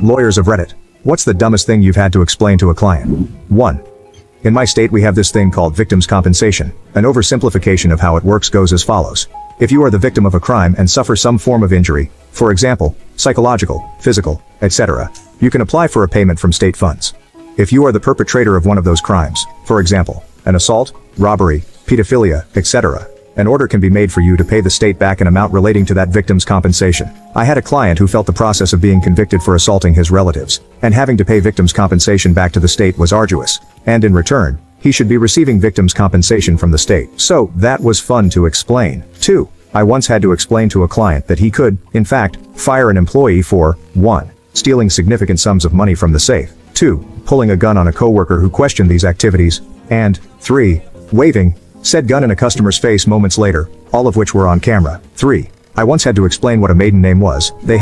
Lawyers of Reddit. What's the dumbest thing you've had to explain to a client? 1. In my state we have this thing called victims' compensation. An oversimplification of how it works goes as follows. If you are the victim of a crime and suffer some form of injury, for example, psychological, physical, etc., you can apply for a payment from state funds. If you are the perpetrator of one of those crimes, for example, an assault, robbery, pedophilia, etc., an order can be made for you to pay the state back an amount relating to that victim's compensation. I had a client who felt the process of being convicted for assaulting his relatives, and having to pay victims' compensation back to the state was arduous, and in return, he should be receiving victims' compensation from the state. So, that was fun to explain. 2. I once had to explain to a client that he could, in fact, fire an employee for 1. Stealing significant sums of money from the safe, 2. Pulling a gun on a coworker who questioned these activities, and 3. Waving said gun in a customer's face moments later, all of which were on camera. 3. I once had to explain what a maiden name was. They